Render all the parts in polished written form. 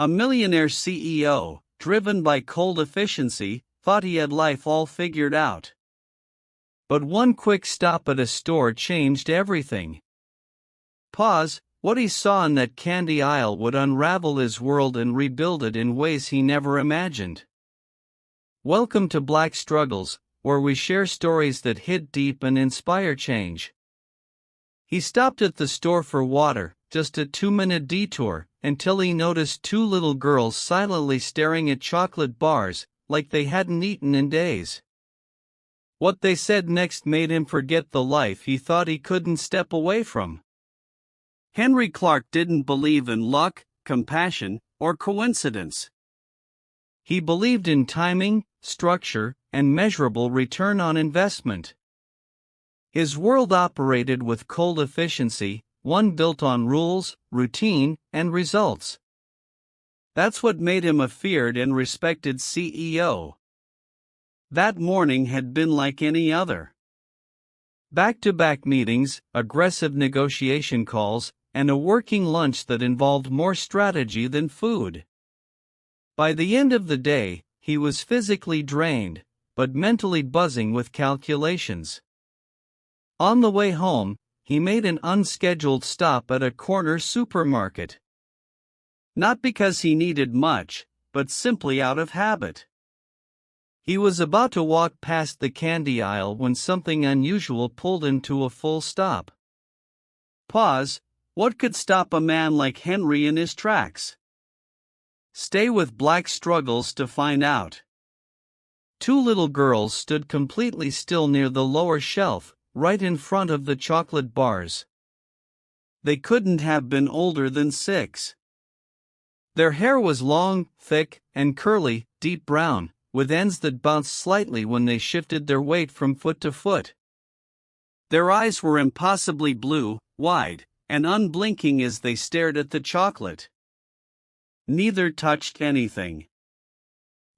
A millionaire CEO, driven by cold efficiency, thought he had life all figured out. But one quick stop at a store changed everything. Pause. What he saw in that candy aisle would unravel his world and rebuild it in ways he never imagined. Welcome to Black Struggles, where we share stories that hit deep and inspire change. He stopped at the store for water, just a 2-minute detour, until he noticed two little girls silently staring at chocolate bars, like they hadn't eaten in days. What they said next made him forget the life he thought he couldn't step away from. Henry Clark didn't believe in luck, compassion, or coincidence. He believed in timing, structure, and measurable return on investment. His world operated with cold efficiency, one built on rules, routine, and results. That's what made him a feared and respected CEO. That morning had been like any other. Back-to-back meetings, aggressive negotiation calls, and a working lunch that involved more strategy than food. By the end of the day, he was physically drained, but mentally buzzing with calculations. On the way home, he made an unscheduled stop at a corner supermarket. Not because he needed much, but simply out of habit. He was about to walk past the candy aisle when something unusual pulled him to a full stop. Pause. What could stop a man like Henry in his tracks? Stay with Black Struggles to find out. Two little girls stood completely still near the lower shelf, right in front of the chocolate bars. They couldn't have been older than 6. Their hair was long, thick, and curly, deep brown, with ends that bounced slightly when they shifted their weight from foot to foot. Their eyes were impossibly blue, wide, and unblinking as they stared at the chocolate. Neither touched anything.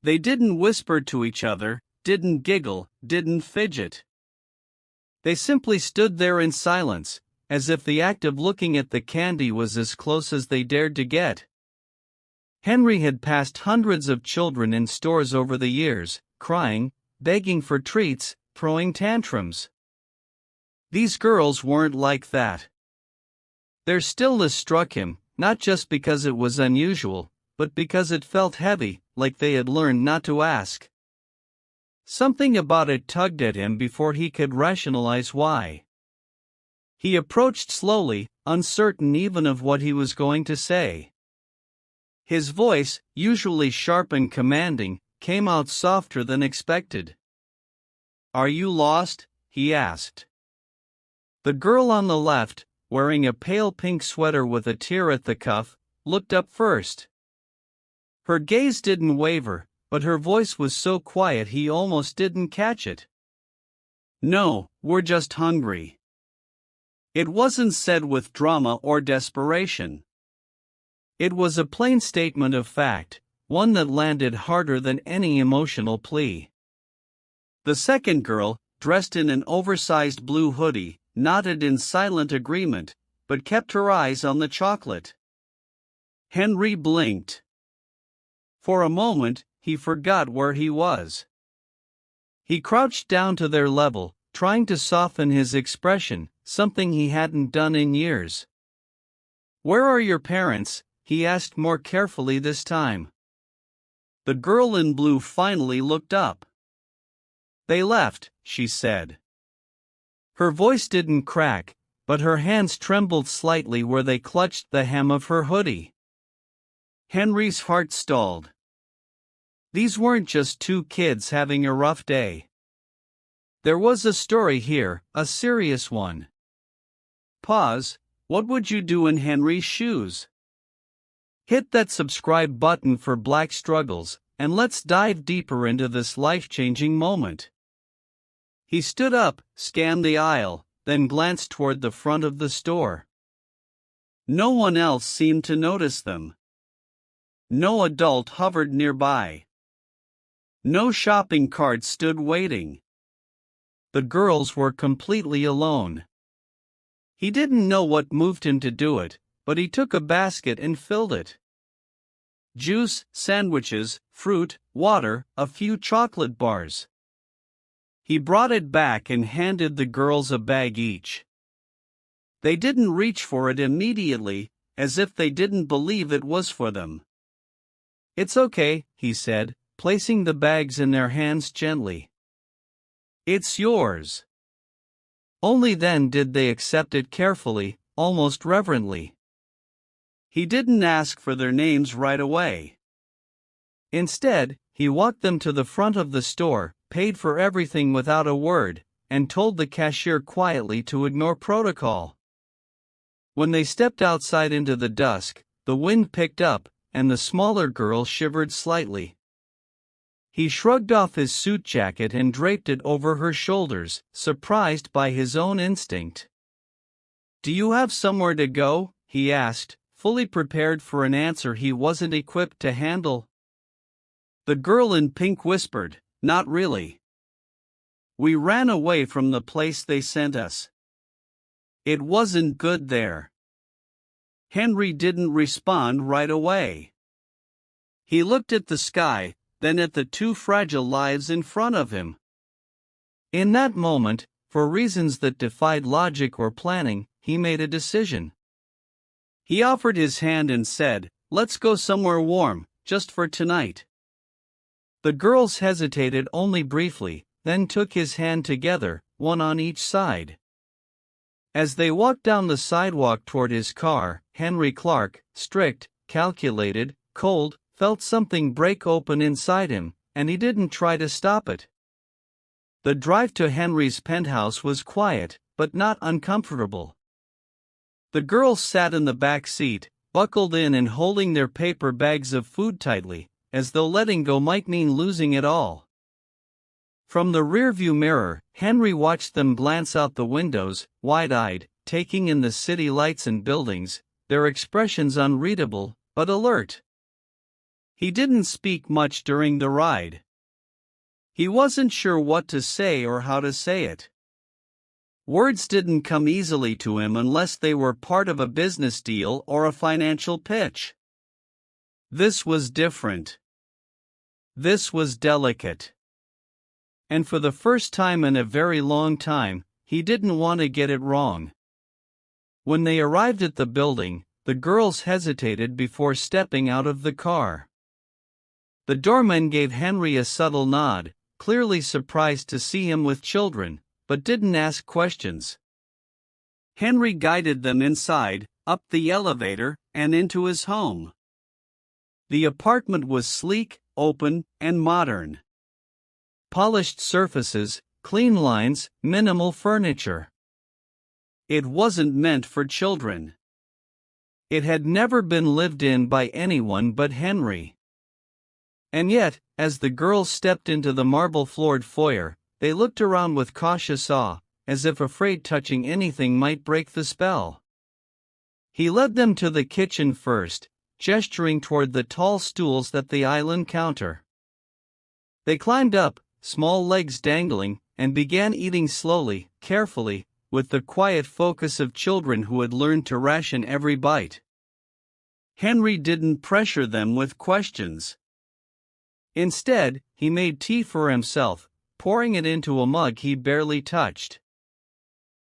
They didn't whisper to each other, didn't giggle, didn't fidget. They simply stood there in silence, as if the act of looking at the candy was as close as they dared to get. Henry had passed hundreds of children in stores over the years, crying, begging for treats, throwing tantrums. These girls weren't like that. Their stillness struck him, not just because it was unusual, but because it felt heavy, like they had learned not to ask. Something about it tugged at him before he could rationalize why. He approached slowly, uncertain even of what he was going to say. His voice, usually sharp and commanding, came out softer than expected. "Are you lost?" he asked. The girl on the left, wearing a pale pink sweater with a tear at the cuff, looked up first. Her gaze didn't waver, but her voice was so quiet he almost didn't catch it. "No, we're just hungry." It wasn't said with drama or desperation. It was a plain statement of fact, one that landed harder than any emotional plea. The second girl, dressed in an oversized blue hoodie, nodded in silent agreement, but kept her eyes on the chocolate. Henry blinked. For a moment, he forgot where he was. He crouched down to their level, trying to soften his expression, something he hadn't done in years. "Where are your parents?" he asked more carefully this time. The girl in blue finally looked up. "They left," she said. Her voice didn't crack, but her hands trembled slightly where they clutched the hem of her hoodie. Henry's heart stalled. These weren't just two kids having a rough day. There was a story here, a serious one. Pause. What would you do in Henry's shoes? Hit that subscribe button for Black Struggles, and let's dive deeper into this life-changing moment. He stood up, scanned the aisle, then glanced toward the front of the store. No one else seemed to notice them. No adult hovered nearby. No shopping cart stood waiting. The girls were completely alone. He didn't know what moved him to do it, but he took a basket and filled it. juice, sandwiches, fruit, water, a few chocolate bars. He brought it back and handed the girls a bag each. They didn't reach for it immediately, as if they didn't believe it was for them. "It's okay," he said, placing the bags in their hands gently. "It's yours." Only then did they accept it carefully, almost reverently. He didn't ask for their names right away. Instead, he walked them to the front of the store, paid for everything without a word, and told the cashier quietly to ignore protocol. When they stepped outside into the dusk, the wind picked up, and the smaller girl shivered slightly. He shrugged off his suit jacket and draped it over her shoulders, surprised by his own instinct. "Do you have somewhere to go?" he asked, fully prepared for an answer he wasn't equipped to handle. The girl in pink whispered, "Not really. We ran away from the place they sent us. It wasn't good there." Henry didn't respond right away. He looked at the sky, then at the two fragile lives in front of him. In that moment, for reasons that defied logic or planning, he made a decision. He offered his hand and said, "Let's go somewhere warm, just for tonight." The girls hesitated only briefly, then took his hand together, one on each side. As they walked down the sidewalk toward his car, Henry Clark, strict, calculated, cold, felt something break open inside him, and he didn't try to stop it. The drive to Henry's penthouse was quiet, but not uncomfortable. The girls sat in the back seat, buckled in and holding their paper bags of food tightly, as though letting go might mean losing it all. From the rearview mirror, Henry watched them glance out the windows, wide-eyed, taking in the city lights and buildings, their expressions unreadable, but alert. He didn't speak much during the ride. He wasn't sure what to say or how to say it. Words didn't come easily to him unless they were part of a business deal or a financial pitch. This was different. This was delicate. And for the first time in a very long time, he didn't want to get it wrong. When they arrived at the building, the girls hesitated before stepping out of the car. The doorman gave Henry a subtle nod, clearly surprised to see him with children, but didn't ask questions. Henry guided them inside, up the elevator, and into his home. The apartment was sleek, open, and modern. Polished surfaces, clean lines, minimal furniture. It wasn't meant for children. It had never been lived in by anyone but Henry. And yet, as the girls stepped into the marble-floored foyer, they looked around with cautious awe, as if afraid touching anything might break the spell. He led them to the kitchen first, gesturing toward the tall stools at the island counter. They climbed up, small legs dangling, and began eating slowly, carefully, with the quiet focus of children who had learned to ration every bite. Henry didn't pressure them with questions. Instead, he made tea for himself, pouring it into a mug he barely touched.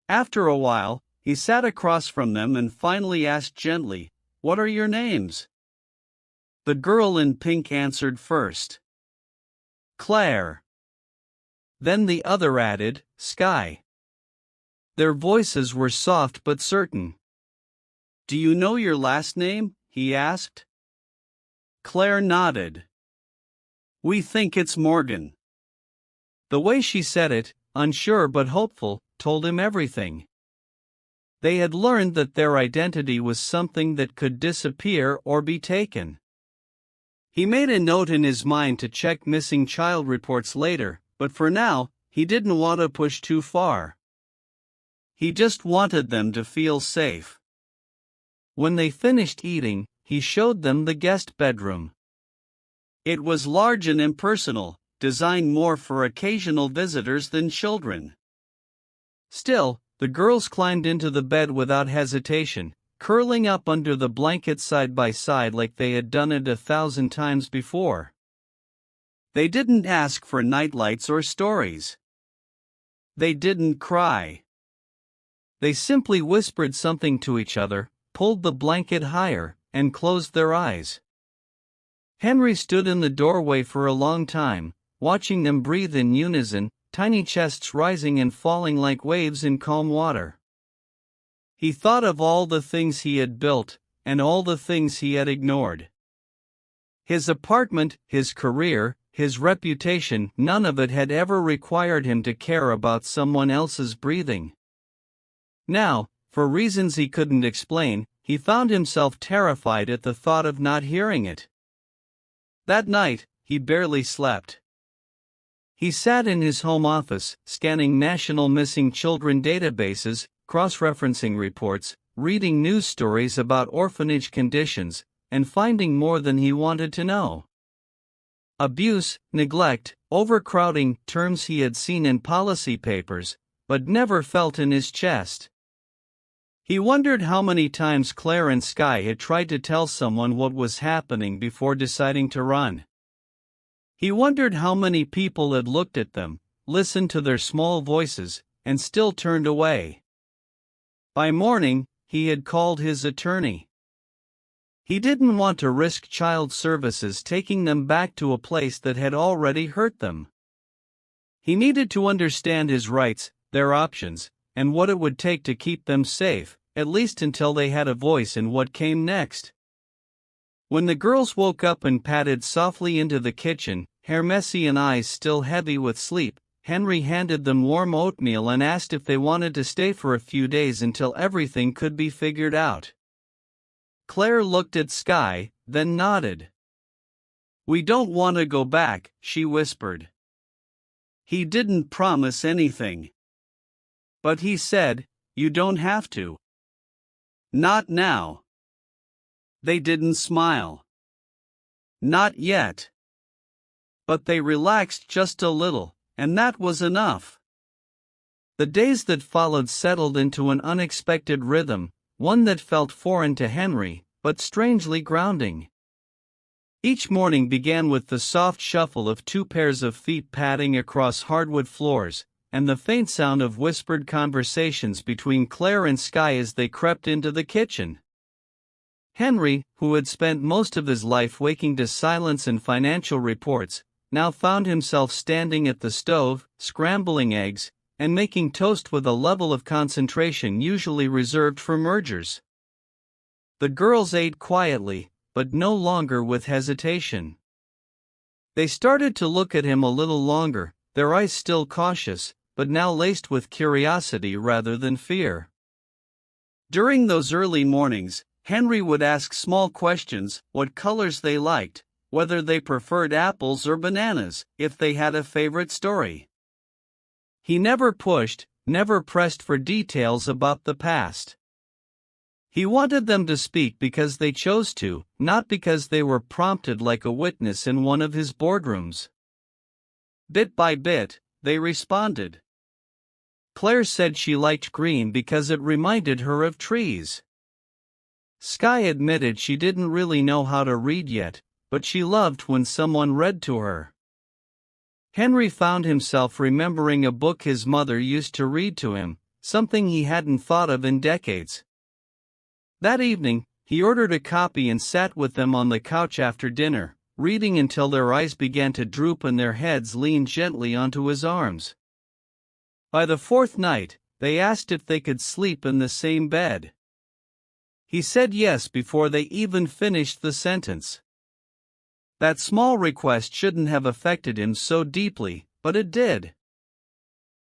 After a while, he sat across from them and finally asked gently, "What are your names?" The girl in pink answered first. "Claire." Then the other added, "Sky." Their voices were soft but certain. "Do you know your last name?" he asked. Claire nodded. "We think it's Morgan." The way she said it, unsure but hopeful, told him everything. They had learned that their identity was something that could disappear or be taken. He made a note in his mind to check missing child reports later, but for now, he didn't want to push too far. He just wanted them to feel safe. When they finished eating, he showed them the guest bedroom. It was large and impersonal, designed more for occasional visitors than children. Still, the girls climbed into the bed without hesitation, curling up under the blanket side by side like they had done it 1,000 times before. They didn't ask for nightlights or stories. They didn't cry. They simply whispered something to each other, pulled the blanket higher, and closed their eyes. Henry stood in the doorway for a long time, watching them breathe in unison, tiny chests rising and falling like waves in calm water. He thought of all the things he had built, and all the things he had ignored. His apartment, his career, his reputation, none of it had ever required him to care about someone else's breathing. Now, for reasons he couldn't explain, he found himself terrified at the thought of not hearing it. That night, he barely slept. He sat in his home office, scanning national missing children databases, cross-referencing reports, reading news stories about orphanage conditions, and finding more than he wanted to know. Abuse, neglect, overcrowding, terms he had seen in policy papers, but never felt in his chest. He wondered how many times Claire and Sky had tried to tell someone what was happening before deciding to run. He wondered how many people had looked at them, listened to their small voices, and still turned away. By morning, he had called his attorney. He didn't want to risk child services taking them back to a place that had already hurt them. He needed to understand his rights, their options, and what it would take to keep them safe, at least until they had a voice in what came next. When the girls woke up and padded softly into the kitchen, hair messy and eyes still heavy with sleep, Henry handed them warm oatmeal and asked if they wanted to stay for a few days until everything could be figured out. Claire looked at Sky, then nodded. "We don't want to go back," she whispered. He didn't promise anything. But he said, "You don't have to." "Not now." They didn't smile. "Not yet." But they relaxed just a little, and that was enough. The days that followed settled into an unexpected rhythm, one that felt foreign to Henry, but strangely grounding. Each morning began with the soft shuffle of 2 pairs of feet padding across hardwood floors, and the faint sound of whispered conversations between Claire and Sky as they crept into the kitchen. Henry, who had spent most of his life waking to silence and financial reports, now found himself standing at the stove, scrambling eggs, and making toast with a level of concentration usually reserved for mergers. The girls ate quietly, but no longer with hesitation. They started to look at him a little longer, their eyes still cautious, but now laced with curiosity rather than fear. During those early mornings, Henry would ask small questions: what colors they liked, whether they preferred apples or bananas, if they had a favorite story. He never pushed, never pressed for details about the past. He wanted them to speak because they chose to, not because they were prompted like a witness in one of his boardrooms. Bit by bit, they responded. Claire said she liked green because it reminded her of trees. Sky admitted she didn't really know how to read yet, but she loved when someone read to her. Henry found himself remembering a book his mother used to read to him, something he hadn't thought of in decades. That evening, he ordered a copy and sat with them on the couch after dinner, reading until their eyes began to droop and their heads leaned gently onto his arms. By the 4th night, they asked if they could sleep in the same bed. He said yes before they even finished the sentence. That small request shouldn't have affected him so deeply, but it did.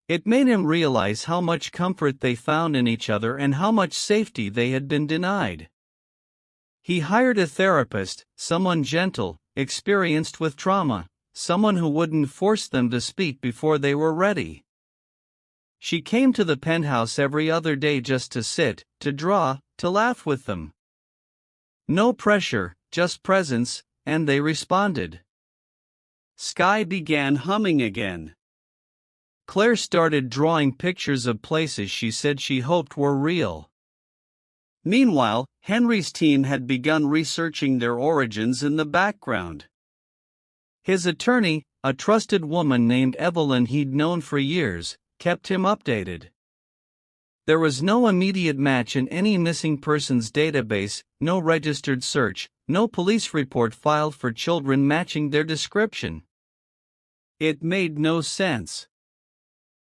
It made him realize how much comfort they found in each other and how much safety they had been denied. He hired a therapist, someone gentle, experienced with trauma, someone who wouldn't force them to speak before they were ready. She came to the penthouse every other day just to sit, to draw, to laugh with them. No pressure, just presence, and they responded. Sky began humming again. Claire started drawing pictures of places she said she hoped were real. Meanwhile, Henry's team had begun researching their origins in the background. His attorney, a trusted woman named Evelyn he'd known for years, kept him updated. There was no immediate match in any missing persons database, no registered search, no police report filed for children matching their description. It made no sense.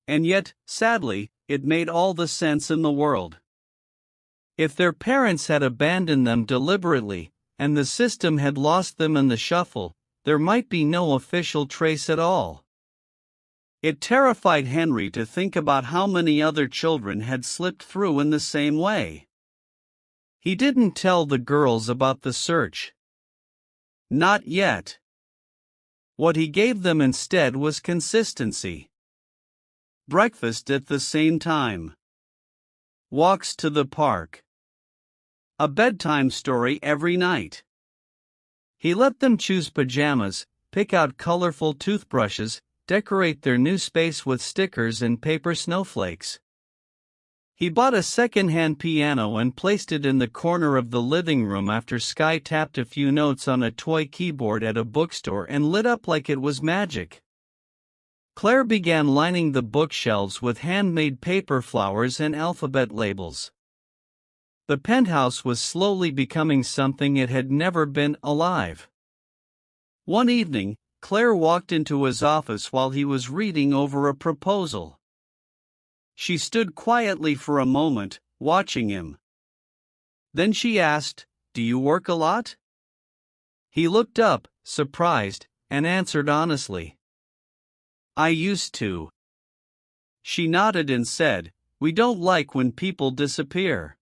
And yet, sadly, it made all the sense in the world. If their parents had abandoned them deliberately, and the system had lost them in the shuffle, there might be no official trace at all. It terrified Henry to think about how many other children had slipped through in the same way. He didn't tell the girls about the search. Not yet. What he gave them instead was consistency. Breakfast at the same time. Walks to the park. A bedtime story every night. He let them choose pajamas, pick out colorful toothbrushes, decorate their new space with stickers and paper snowflakes. He bought a second-hand piano and placed it in the corner of the living room after Sky tapped a few notes on a toy keyboard at a bookstore and lit up like it was magic. Claire began lining the bookshelves with handmade paper flowers and alphabet labels. The penthouse was slowly becoming something it had never been: alive. One evening, Claire walked into his office while he was reading over a proposal. She stood quietly for a moment, watching him. Then she asked, "Do you work a lot?" He looked up, surprised, and answered honestly, "I used to." She nodded and said, "We don't like when people disappear."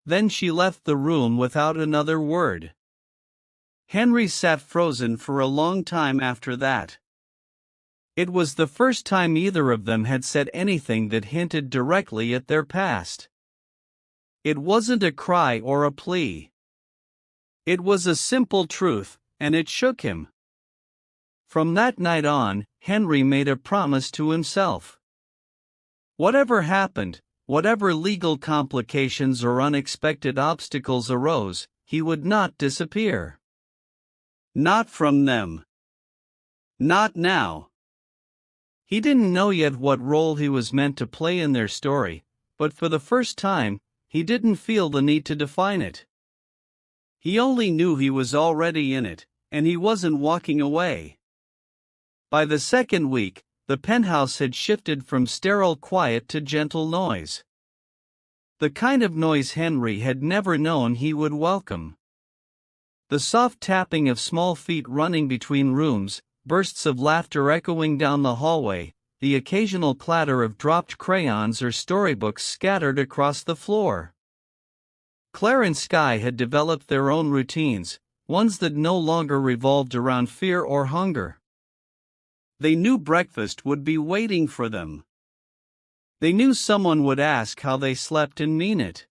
Then she left the room without another word. Henry sat frozen for a long time after that. It was the first time either of them had said anything that hinted directly at their past. It wasn't a cry or a plea. It was a simple truth, and it shook him. From that night on, Henry made a promise to himself. Whatever happened, whatever legal complications or unexpected obstacles arose, he would not disappear. Not from them. Not now. He didn't know yet what role he was meant to play in their story, but for the first time, he didn't feel the need to define it. He only knew he was already in it, and he wasn't walking away. By the second week, the penthouse had shifted from sterile quiet to gentle noise. The kind of noise Henry had never known he would welcome. The soft tapping of small feet running between rooms, bursts of laughter echoing down the hallway, the occasional clatter of dropped crayons or storybooks scattered across the floor. Claire and Sky had developed their own routines, ones that no longer revolved around fear or hunger. They knew breakfast would be waiting for them. They knew someone would ask how they slept and mean it.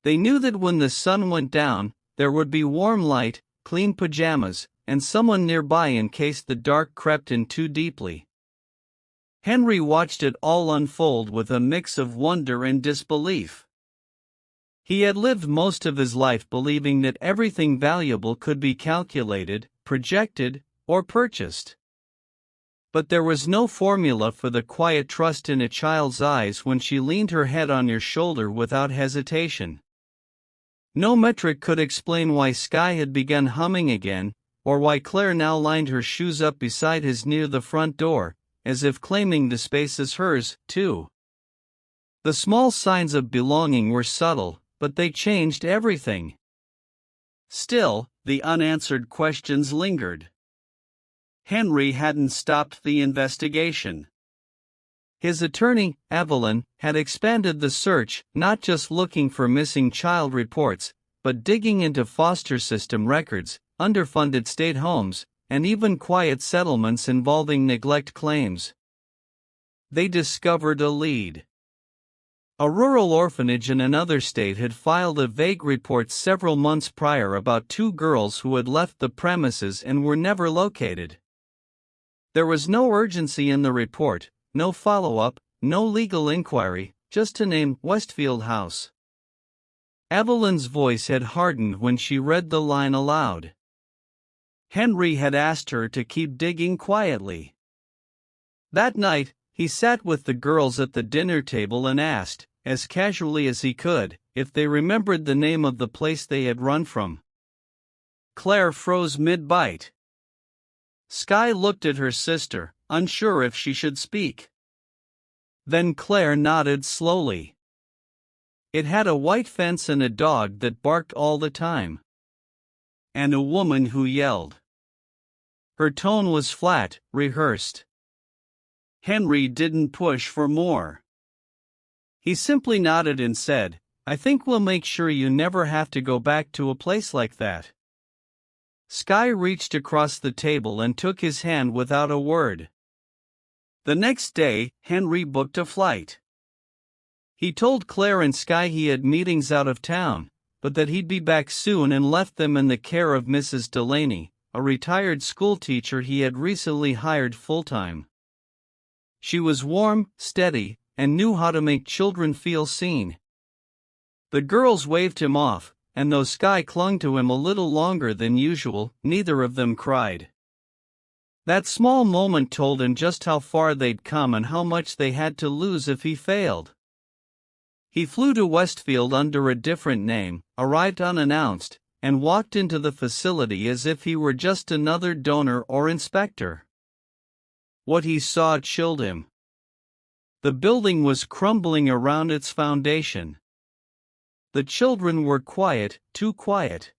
They knew that when the sun went down, there would be warm light, clean pajamas, and someone nearby in case the dark crept in too deeply. Henry watched it all unfold with a mix of wonder and disbelief. He had lived most of his life believing that everything valuable could be calculated, projected, or purchased. But there was no formula for the quiet trust in a child's eyes when she leaned her head on your shoulder without hesitation. No metric could explain why Sky had begun humming again, or why Claire now lined her shoes up beside his near the front door, as if claiming the space as hers, too. The small signs of belonging were subtle, but they changed everything. Still, the unanswered questions lingered. Henry hadn't stopped the investigation. His attorney, Evelyn, had expanded the search, not just looking for missing child reports, but digging into foster system records, underfunded state homes, and even quiet settlements involving neglect claims. They discovered a lead. A rural orphanage in another state had filed a vague report several months prior about 2 girls who had left the premises and were never located. There was no urgency in the report, no follow-up, no legal inquiry, just a name: Westfield House. Evelyn's voice had hardened when she read the line aloud. Henry had asked her to keep digging quietly. That night, he sat with the girls at the dinner table and asked, as casually as he could, if they remembered the name of the place they had run from. Claire froze mid-bite. Skye looked at her sister, unsure if she should speak. Then Claire nodded slowly. It had a white fence and a dog that barked all the time. And a woman who yelled. Her tone was flat, rehearsed. Henry didn't push for more. He simply nodded and said, "I think we'll make sure you never have to go back to a place like that." Skye reached across the table and took his hand without a word. The next day, Henry booked a flight. He told Claire and Skye he had meetings out of town, but that he'd be back soon, and left them in the care of Mrs. Delaney, a retired schoolteacher he had recently hired full-time. She was warm, steady, and knew how to make children feel seen. The girls waved him off, and though Skye clung to him a little longer than usual, neither of them cried. That small moment told him just how far they'd come and how much they had to lose if he failed. He flew to Westfield under a different name, arrived unannounced, and walked into the facility as if he were just another donor or inspector. What he saw chilled him. The building was crumbling around its foundation. The children were quiet, too quiet.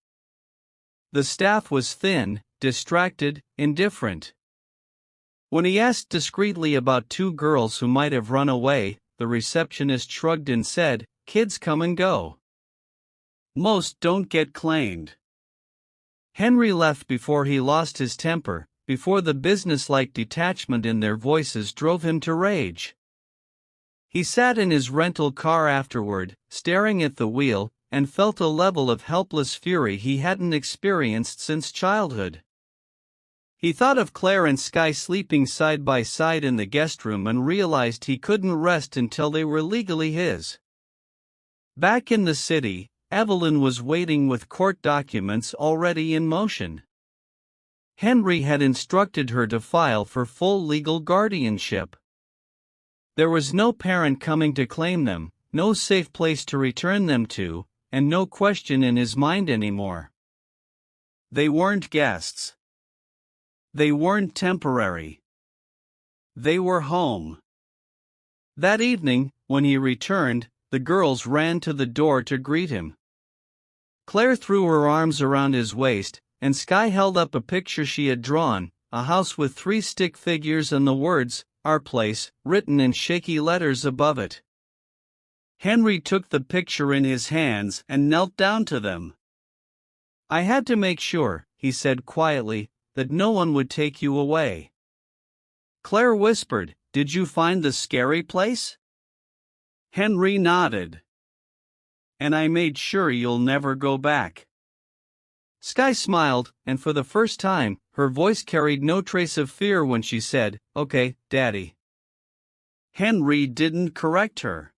The staff was thin, distracted, indifferent. When he asked discreetly about two girls who might have run away, the receptionist shrugged and said, "Kids come and go. Most don't get claimed." Henry left before he lost his temper, before the businesslike detachment in their voices drove him to rage. He sat in his rental car afterward, staring at the wheel, and felt a level of helpless fury he hadn't experienced since childhood. He thought of Claire and Skye sleeping side by side in the guest room and realized he couldn't rest until they were legally his. Back in the city, Evelyn was waiting with court documents already in motion. Henry had instructed her to file for full legal guardianship. There was no parent coming to claim them, no safe place to return them to, and no question in his mind anymore. They weren't guests. They weren't temporary. They were home. That evening, when he returned, the girls ran to the door to greet him. Claire threw her arms around his waist, and Skye held up a picture she had drawn, a house with 3 stick figures and the words, "Our Place," written in shaky letters above it. Henry took the picture in his hands and knelt down to them. "I had to make sure," he said quietly, "that no one would take you away." Claire whispered, "Did you find the scary place?" Henry nodded. "And I made sure you'll never go back." Skye smiled, and for the first time, her voice carried no trace of fear when she said, "Okay, Daddy." Henry didn't correct her.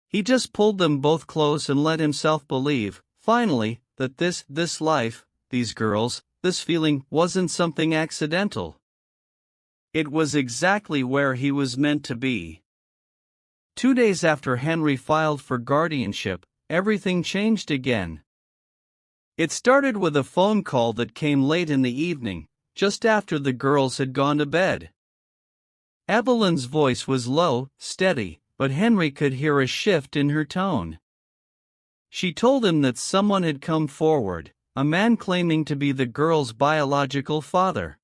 He just pulled them both close and let himself believe, finally, that this life, these girls, this feeling wasn't something accidental. It was exactly where he was meant to be. 2 days after Henry filed for guardianship, everything changed again. It started with a phone call that came late in the evening, just after the girls had gone to bed. Evelyn's voice was low, steady, but Henry could hear a shift in her tone. She told him that someone had come forward, a man claiming to be the girl's biological father.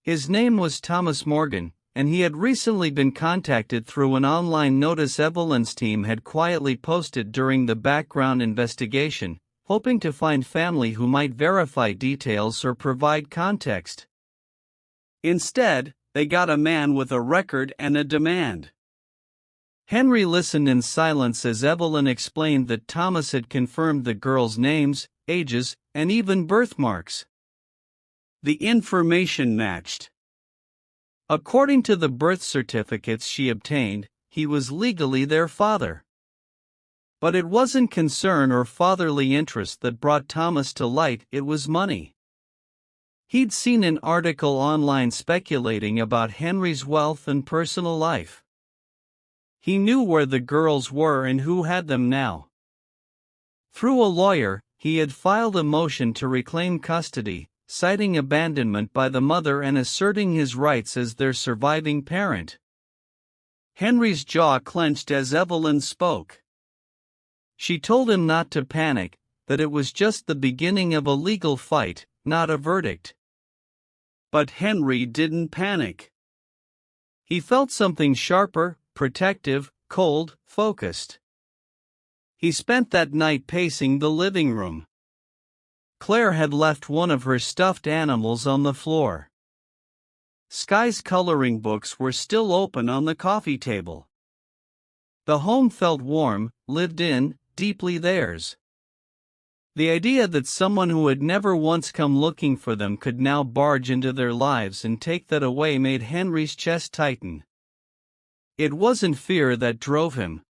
His name was Thomas Morgan, and he had recently been contacted through an online notice Evelyn's team had quietly posted during the background investigation, hoping to find family who might verify details or provide context. Instead, they got a man with a record and a demand. Henry listened in silence as Evelyn explained that Thomas had confirmed the girls' names, ages, and even birthmarks. The information matched. According to the birth certificates she obtained, he was legally their father. But it wasn't concern or fatherly interest that brought Thomas to light, it was money. He'd seen an article online speculating about Henry's wealth and personal life. He knew where the girls were and who had them now. Through a lawyer, he had filed a motion to reclaim custody, citing abandonment by the mother and asserting his rights as their surviving parent. Henry's jaw clenched as Evelyn spoke. She told him not to panic, that it was just the beginning of a legal fight, not a verdict. But Henry didn't panic. He felt something sharper, protective, cold, focused. He spent that night pacing the living room. Claire had left one of her stuffed animals on the floor. Sky's coloring books were still open on the coffee table. The home felt warm, lived in, deeply theirs. The idea that someone who had never once come looking for them could now barge into their lives and take that away made Henry's chest tighten. It wasn't fear that drove him.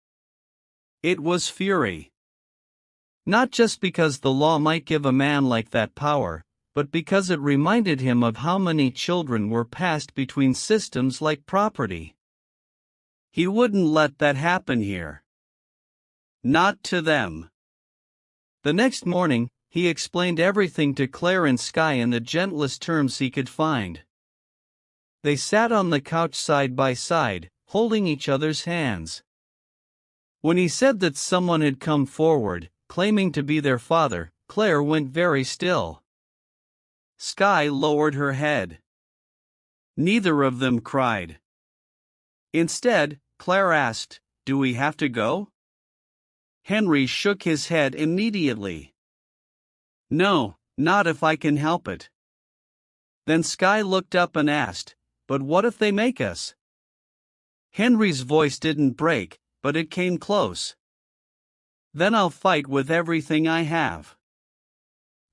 It was fury. Not just because the law might give a man like that power, but because it reminded him of how many children were passed between systems like property. He wouldn't let that happen here. Not to them. The next morning, he explained everything to Claire and Sky in the gentlest terms he could find. They sat on the couch side by side, holding each other's hands. When he said that someone had come forward, claiming to be their father, Claire went very still. Sky lowered her head. Neither of them cried. Instead, Claire asked, "Do we have to go?" Henry shook his head immediately. "No, not if I can help it." Then Sky looked up and asked, "But what if they make us?" Henry's voice didn't break, but it came close. "Then I'll fight with everything I have."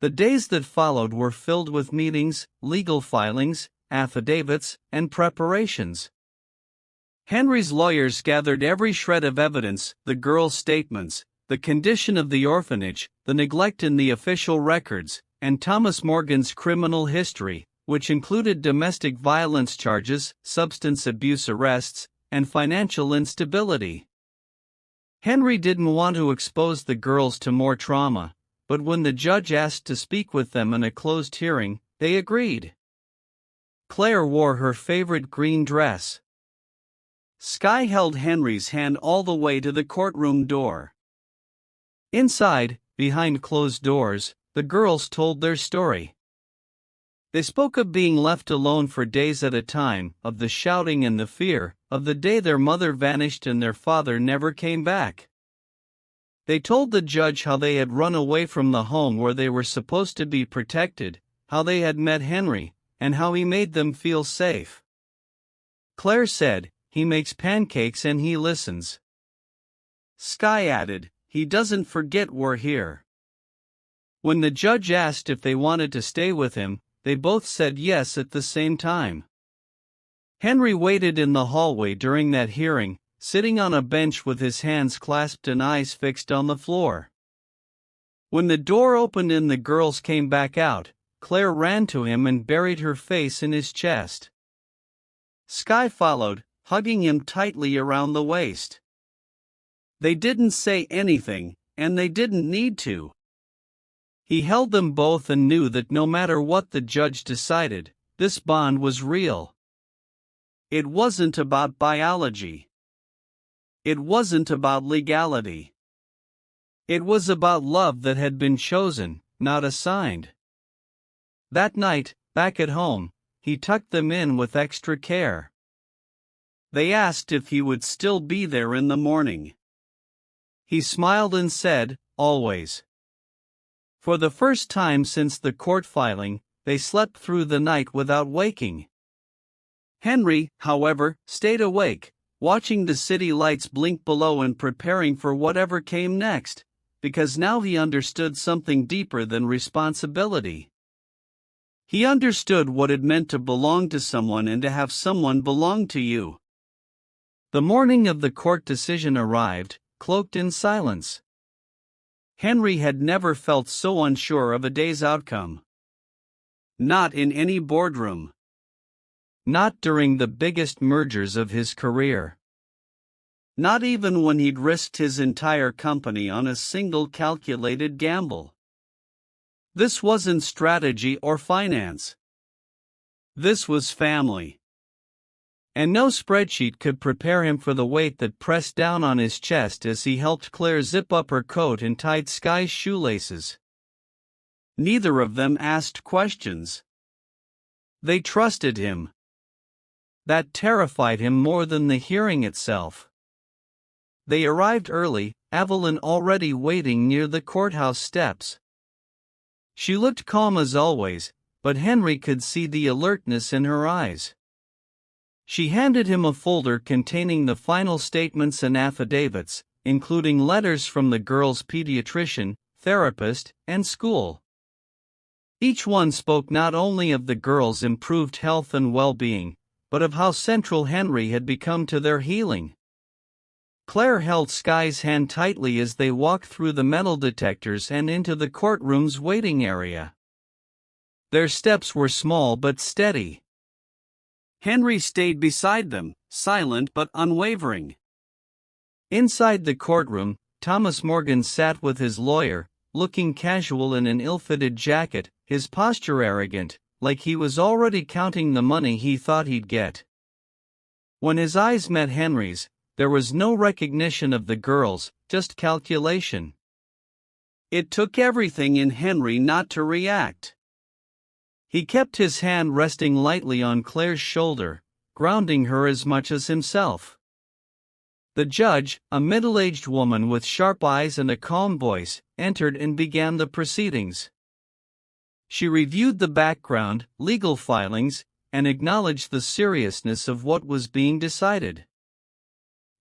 The days that followed were filled with meetings, legal filings, affidavits, and preparations. Henry's lawyers gathered every shred of evidence, the girls' statements, the condition of the orphanage, the neglect in the official records, and Thomas Morgan's criminal history, which included domestic violence charges, substance abuse arrests, and financial instability. Henry didn't want to expose the girls to more trauma, but when the judge asked to speak with them in a closed hearing, they agreed. Claire wore her favorite green dress. Sky held Henry's hand all the way to the courtroom door. Inside, behind closed doors, the girls told their story. They spoke of being left alone for days at a time, of the shouting and the fear, of the day their mother vanished and their father never came back. They told the judge how they had run away from the home where they were supposed to be protected, how they had met Henry, and how he made them feel safe. Claire said, "He makes pancakes and he listens." Sky added, "He doesn't forget we're here." When the judge asked if they wanted to stay with him, they both said yes at the same time. Henry waited in the hallway during that hearing, sitting on a bench with his hands clasped and eyes fixed on the floor. When the door opened and the girls came back out, Claire ran to him and buried her face in his chest. Sky followed, hugging him tightly around the waist. They didn't say anything, and they didn't need to. He held them both and knew that no matter what the judge decided, this bond was real. It wasn't about biology. It wasn't about legality. It was about love that had been chosen, not assigned. That night, back at home, he tucked them in with extra care. They asked if he would still be there in the morning. He smiled and said, "Always." For the first time since the court filing, they slept through the night without waking. Henry, however, stayed awake, watching the city lights blink below and preparing for whatever came next, because now he understood something deeper than responsibility. He understood what it meant to belong to someone and to have someone belong to you. The morning of the court decision arrived, cloaked in silence. Henry had never felt so unsure of a day's outcome. Not in any boardroom. Not during the biggest mergers of his career. Not even when he'd risked his entire company on a single calculated gamble. This wasn't strategy or finance. This was family. And no spreadsheet could prepare him for the weight that pressed down on his chest as he helped Claire zip up her coat and tied Sky's shoelaces. Neither of them asked questions. They trusted him. That terrified him more than the hearing itself. They arrived early, Evelyn already waiting near the courthouse steps. She looked calm as always, but Henry could see the alertness in her eyes. She handed him a folder containing the final statements and affidavits, including letters from the girl's pediatrician, therapist, and school. Each one spoke not only of the girl's improved health and well-being, but of how central Henry had become to their healing. Claire held Sky's hand tightly as they walked through the metal detectors and into the courtroom's waiting area. Their steps were small but steady. Henry stayed beside them, silent but unwavering. Inside the courtroom, Thomas Morgan sat with his lawyer, looking casual in an ill-fitted jacket, his posture arrogant, like he was already counting the money he thought he'd get. When his eyes met Henry's, there was no recognition of the girls, just calculation. It took everything in Henry not to react. He kept his hand resting lightly on Claire's shoulder, grounding her as much as himself. The judge, a middle-aged woman with sharp eyes and a calm voice, entered and began the proceedings. She reviewed the background, legal filings, and acknowledged the seriousness of what was being decided.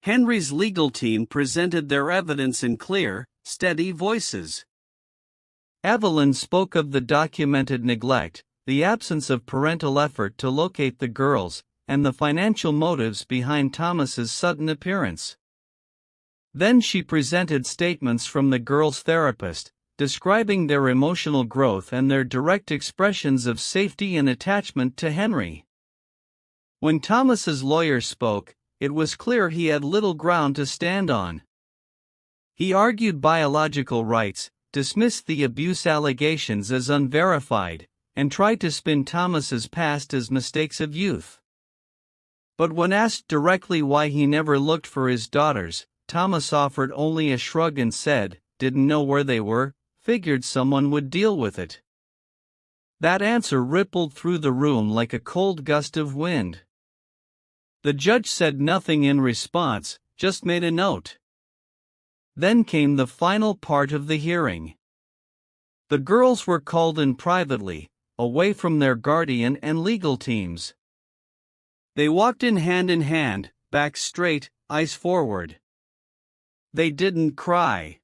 Henry's legal team presented their evidence in clear, steady voices. Evelyn spoke of the documented neglect, the absence of parental effort to locate the girls, and the financial motives behind Thomas's sudden appearance. Then she presented statements from the girl's therapist, describing their emotional growth and their direct expressions of safety and attachment to Henry. When Thomas's lawyer spoke, it was clear he had little ground to stand on. He argued biological rights, dismissed the abuse allegations as unverified, and tried to spin Thomas's past as mistakes of youth. But when asked directly why he never looked for his daughters, Thomas offered only a shrug and said, "Didn't know where they were, figured someone would deal with it." That answer rippled through the room like a cold gust of wind. The judge said nothing in response, just made a note. Then came the final part of the hearing. The girls were called in privately, away from their guardian and legal teams. They walked in hand, back straight, eyes forward. They didn't cry.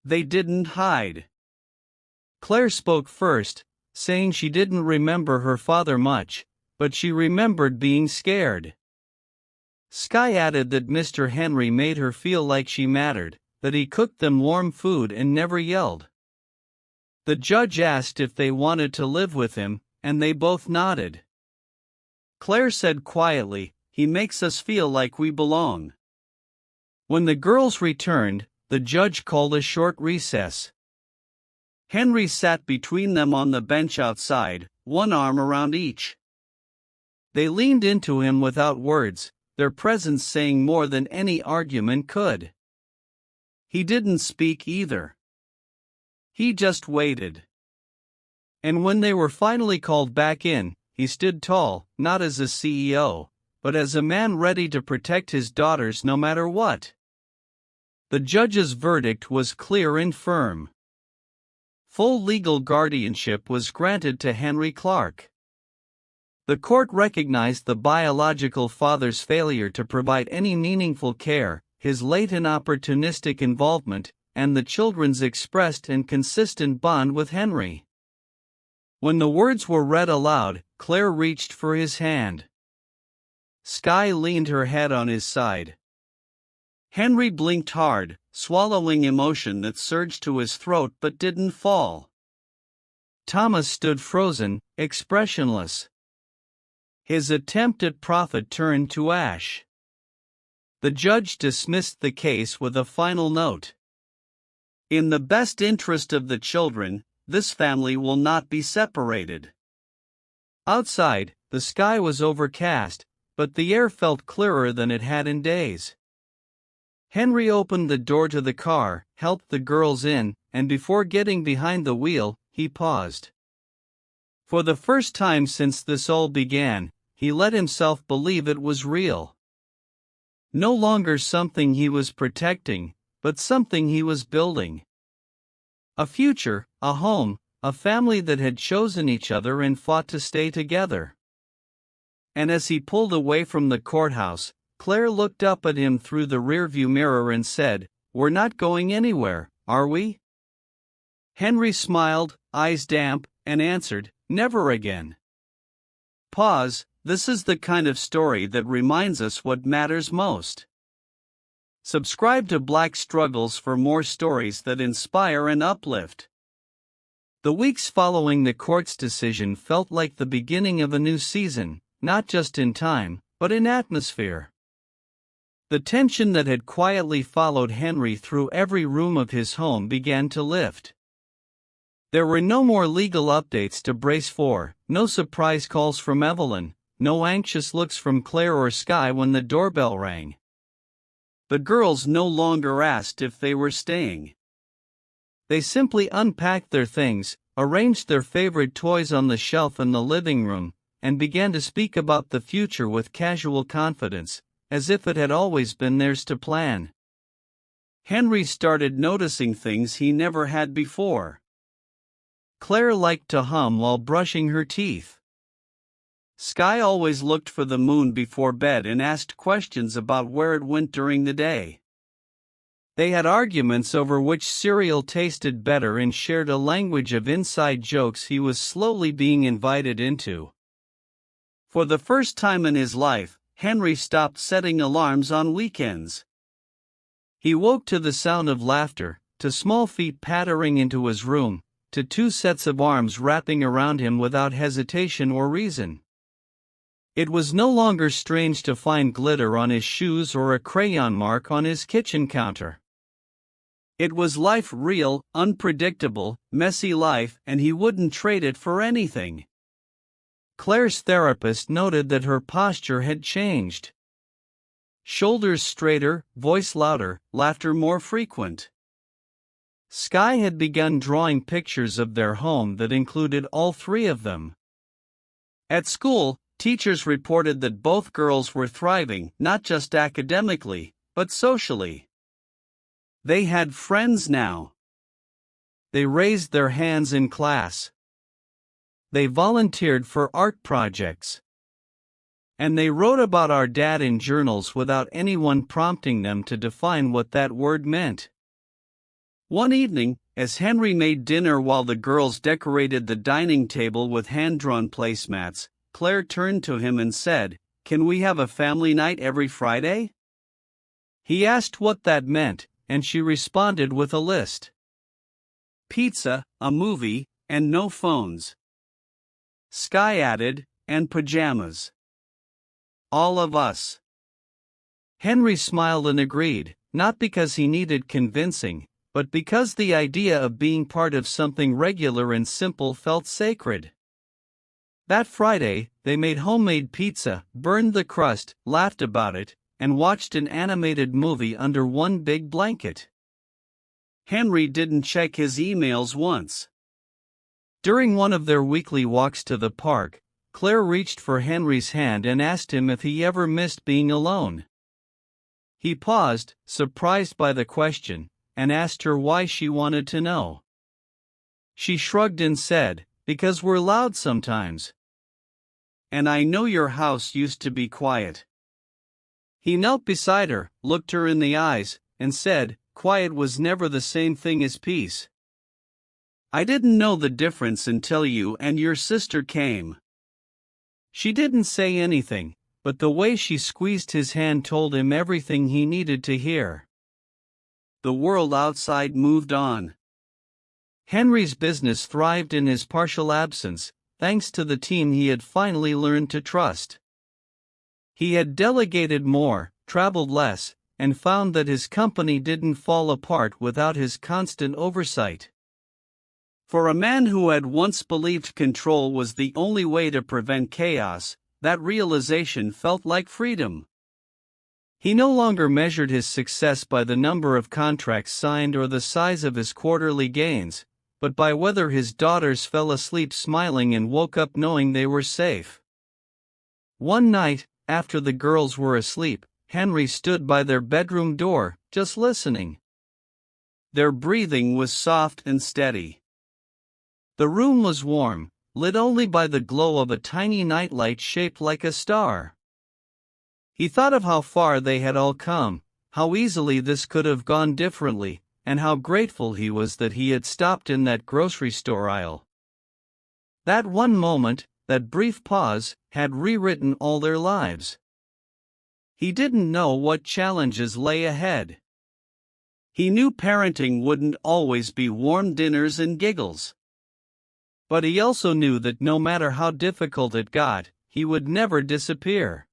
They didn't hide. Claire spoke first, saying she didn't remember her father much, but she remembered being scared. Sky added that Mr. Henry made her feel like she mattered, that he cooked them warm food and never yelled. The judge asked if they wanted to live with him, and they both nodded. Claire said quietly, "He makes us feel like we belong." When the girls returned, the judge called a short recess. Henry sat between them on the bench outside, one arm around each. They leaned into him without words, their presence saying more than any argument could. He didn't speak either. He just waited. And when they were finally called back in, he stood tall, not as a CEO, but as a man ready to protect his daughters no matter what. The judge's verdict was clear and firm. Full legal guardianship was granted to Henry Clark. The court recognized the biological father's failure to provide any meaningful care, his late and opportunistic involvement, and the children's expressed and consistent bond with Henry. When the words were read aloud, Claire reached for his hand. Sky leaned her head on his side. Henry blinked hard, swallowing emotion that surged to his throat but didn't fall. Thomas stood frozen, expressionless. His attempt at profit turned to ash. The judge dismissed the case with a final note. In the best interest of the children, this family will not be separated. Outside, the sky was overcast, but the air felt clearer than it had in days. Henry opened the door to the car, helped the girls in, and before getting behind the wheel, he paused. For the first time since this all began, he let himself believe it was real. No longer something he was protecting, but something he was building. A future, a home, a family that had chosen each other and fought to stay together. And as he pulled away from the courthouse, Claire looked up at him through the rearview mirror and said, "We're not going anywhere, are we?" Henry smiled, eyes damp, and answered, "Never again." Pause. This is the kind of story that reminds us what matters most. Subscribe to Black Struggles for more stories that inspire and uplift. The weeks following the court's decision felt like the beginning of a new season, not just in time, but in atmosphere. The tension that had quietly followed Henry through every room of his home began to lift. There were no more legal updates to brace for, no surprise calls from Evelyn, no anxious looks from Claire or Sky when the doorbell rang. The girls no longer asked if they were staying. They simply unpacked their things, arranged their favorite toys on the shelf in the living room, and began to speak about the future with casual confidence, as if it had always been theirs to plan. Henry started noticing things he never had before. Claire liked to hum while brushing her teeth. Sky always looked for the moon before bed and asked questions about where it went during the day. They had arguments over which cereal tasted better and shared a language of inside jokes he was slowly being invited into. For the first time in his life, Henry stopped setting alarms on weekends. He woke to the sound of laughter, to small feet pattering into his room, to two sets of arms wrapping around him without hesitation or reason. It was no longer strange to find glitter on his shoes or a crayon mark on his kitchen counter. It was life, real, unpredictable, messy life, and he wouldn't trade it for anything. Claire's therapist noted that her posture had changed. Shoulders straighter, voice louder, laughter more frequent. Sky had begun drawing pictures of their home that included all three of them. At school, teachers reported that both girls were thriving, not just academically, but socially. They had friends now. They raised their hands in class. They volunteered for art projects. And they wrote about our dad in journals without anyone prompting them to define what that word meant. One evening, as Henry made dinner while the girls decorated the dining table with hand-drawn placemats, Claire turned to him and said, "Can we have a family night every Friday?" He asked what that meant, and she responded with a list. Pizza, a movie, and no phones. Sky added, and pajamas. All of us. Henry smiled and agreed, not because he needed convincing, but because the idea of being part of something regular and simple felt sacred. That Friday, they made homemade pizza, burned the crust, laughed about it, and watched an animated movie under one big blanket. Henry didn't check his emails once. During one of their weekly walks to the park, Claire reached for Henry's hand and asked him if he ever missed being alone. He paused, surprised by the question, and asked her why she wanted to know. She shrugged and said, "Because we're loud sometimes. And I know your house used to be quiet." He knelt beside her, looked her in the eyes, and said, "Quiet was never the same thing as peace. I didn't know the difference until you and your sister came." She didn't say anything, but the way she squeezed his hand told him everything he needed to hear. the world outside moved on. Henry's business thrived in his partial absence, thanks to the team he had finally learned to trust. He had delegated more, traveled less, and found that his company didn't fall apart without his constant oversight. For a man who had once believed control was the only way to prevent chaos, that realization felt like freedom. He no longer measured his success by the number of contracts signed or the size of his quarterly gains, but by whether his daughters fell asleep smiling and woke up knowing they were safe. One night, after the girls were asleep, Henry stood by their bedroom door, just listening. Their breathing was soft and steady. The room was warm, lit only by the glow of a tiny nightlight shaped like a star. He thought of how far they had all come, how easily this could have gone differently, and how grateful he was that he had stopped in that grocery store aisle. That one moment, that brief pause, had rewritten all their lives. He didn't know what challenges lay ahead. He knew parenting wouldn't always be warm dinners and giggles. But he also knew that no matter how difficult it got, he would never disappear.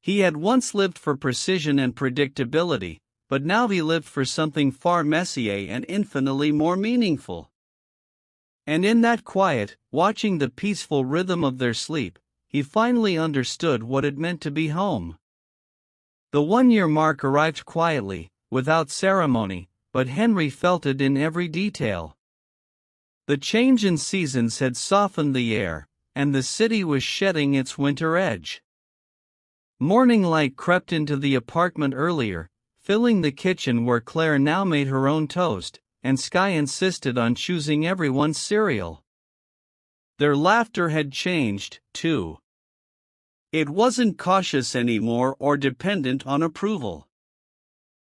He had once lived for precision and predictability, but now he lived for something far messier and infinitely more meaningful. And in that quiet, watching the peaceful rhythm of their sleep, he finally understood what it meant to be home. The one-year mark arrived quietly, without ceremony, but Henry felt it in every detail. The change in seasons had softened the air, and the city was shedding its winter edge. Morning light crept into the apartment earlier, filling the kitchen where Claire now made her own toast, and Skye insisted on choosing everyone's cereal. Their laughter had changed, too. It wasn't cautious anymore or dependent on approval.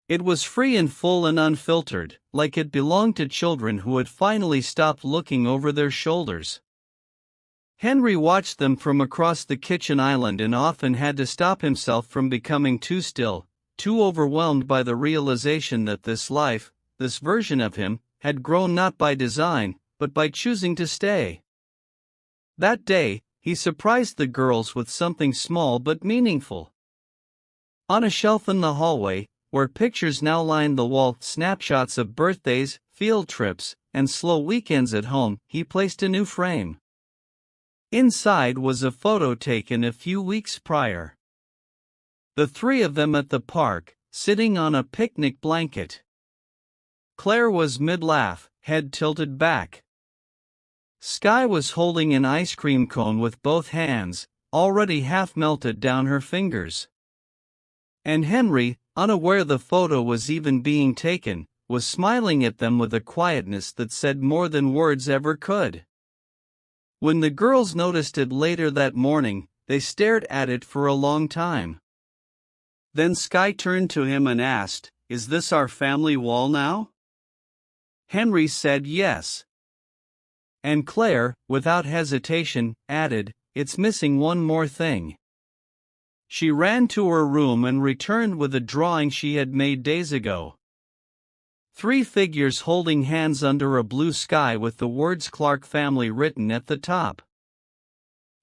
It was free and full and unfiltered, like it belonged to children who had finally stopped looking over their shoulders. Henry watched them from across the kitchen island and often had to stop himself from becoming too still, too overwhelmed by the realization that this life, this version of him, had grown not by design, but by choosing to stay. That day, he surprised the girls with something small but meaningful. On a shelf in the hallway, where pictures now lined the wall, snapshots of birthdays, field trips, and slow weekends at home, he placed a new frame. Inside was a photo taken a few weeks prior. The three of them at the park, sitting on a picnic blanket. Claire was mid-laugh, head tilted back. Skye was holding an ice cream cone with both hands, already half melted down her fingers. And Henry, unaware the photo was even being taken, was smiling at them with a quietness that said more than words ever could. When the girls noticed it later that morning, they stared at it for a long time. Then Skye turned to him and asked, "Is this our family wall now?" Henry said yes. And Claire, without hesitation, added, "It's missing one more thing." She ran to her room and returned with a drawing she had made days ago. 3 figures holding hands under a blue sky with the words Clark family written at the top.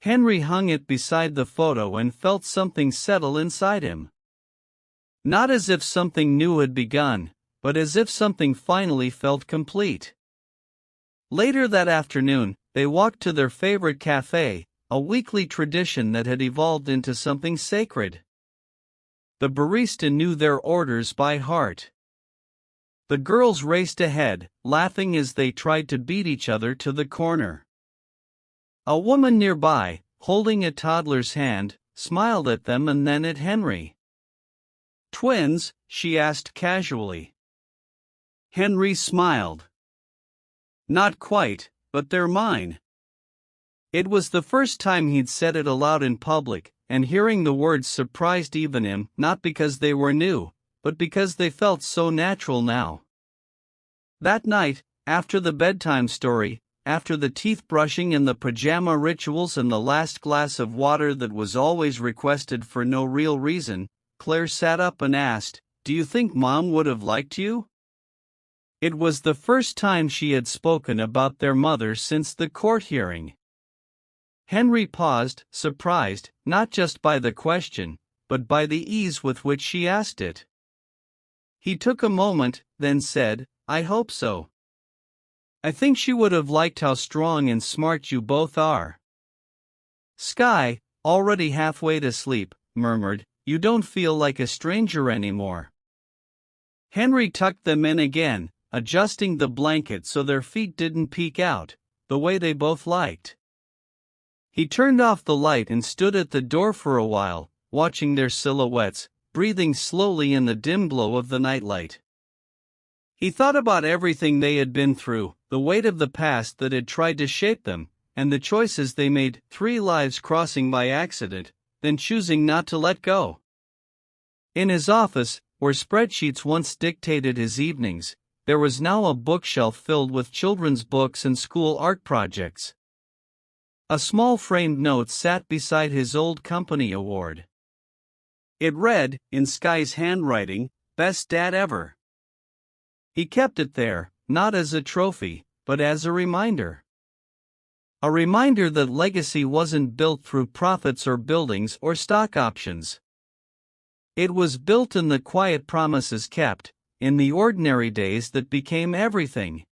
Henry hung it beside the photo and felt something settle inside him. Not as if something new had begun, but as if something finally felt complete. Later that afternoon, they walked to their favorite cafe, a weekly tradition that had evolved into something sacred. The barista knew their orders by heart. The girls raced ahead, laughing as they tried to beat each other to the corner. A woman nearby, holding a toddler's hand, smiled at them and then at Henry. "Twins?" she asked casually. Henry smiled. "Not quite, but they're mine." It was the first time he'd said it aloud in public, and hearing the words surprised even him, not because they were new, but because they felt so natural now. That night, after the bedtime story, after the teeth brushing and the pajama rituals and the last glass of water that was always requested for no real reason, Claire sat up and asked, do you think Mom would have liked you? It was the first time she had spoken about their mother since the court hearing. Henry paused, surprised, not just by the question, but by the ease with which she asked it. He took a moment, then said, "I hope so. I think she would have liked how strong and smart you both are." Sky, already halfway to sleep, murmured, "You don't feel like a stranger anymore." Henry tucked them in again, adjusting the blanket so their feet didn't peek out, the way they both liked. He turned off the light and stood at the door for a while, watching their silhouettes, breathing slowly in the dim glow of the nightlight. He thought about everything they had been through, the weight of the past that had tried to shape them, and the choices they made, 3 lives crossing by accident, then choosing not to let go. In his office, where spreadsheets once dictated his evenings, there was now a bookshelf filled with children's books and school art projects. A small framed note sat beside his old company award. It read, in Sky's handwriting, "Best Dad Ever." He kept it there, not as a trophy, but as a reminder. A reminder that legacy wasn't built through profits or buildings or stock options. It was built in the quiet promises kept, in the ordinary days that became everything.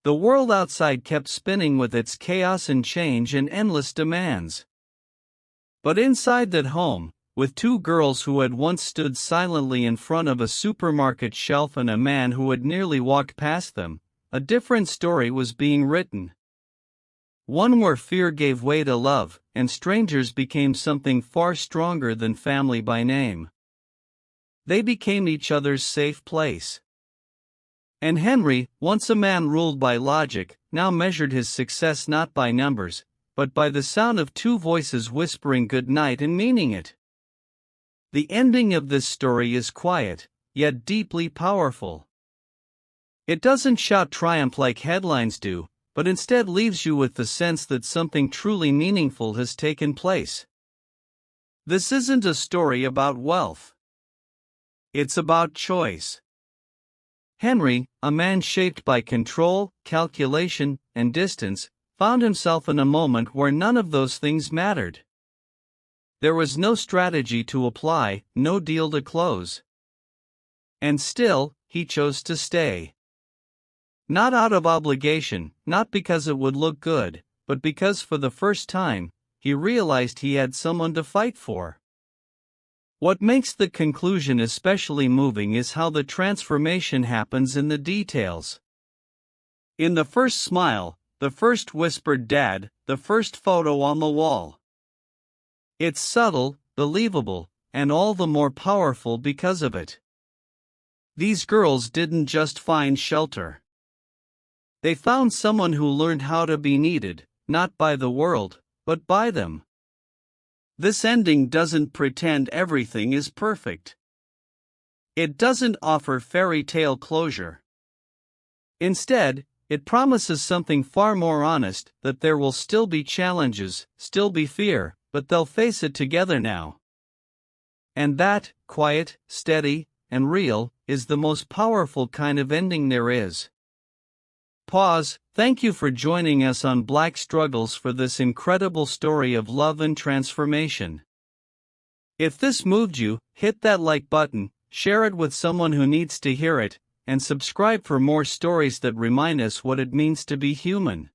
The world outside kept spinning with its chaos and change and endless demands. But inside that home, with 2 girls who had once stood silently in front of a supermarket shelf and a man who had nearly walked past them, a different story was being written. One where fear gave way to love, and strangers became something far stronger than family by name. They became each other's safe place. And Henry, once a man ruled by logic, now measured his success not by numbers, but by the sound of 2 voices whispering good night and meaning it. The ending of this story is quiet, yet deeply powerful. It doesn't shout triumph like headlines do, but instead leaves you with the sense that something truly meaningful has taken place. This isn't a story about wealth. It's about choice. Henry, a man shaped by control, calculation, and distance, found himself in a moment where none of those things mattered. There was no strategy to apply, no deal to close. And still, he chose to stay. Not out of obligation, not because it would look good, but because for the first time, he realized he had someone to fight for. What makes the conclusion especially moving is how the transformation happens in the details. In the first smile, the first whispered "Dad," the first photo on the wall. It's subtle, believable, and all the more powerful because of it. These girls didn't just find shelter. They found someone who learned how to be needed, not by the world, but by them. This ending doesn't pretend everything is perfect. It doesn't offer fairy tale closure. Instead, it promises something far more honest, that there will still be challenges, still be fear, but they'll face it together now. And that, quiet, steady, and real, is the most powerful kind of ending there is. Pause. Thank you for joining us on Black Struggles for this incredible story of love and transformation. If this moved you, hit that like button, share it with someone who needs to hear it, and subscribe for more stories that remind us what it means to be human.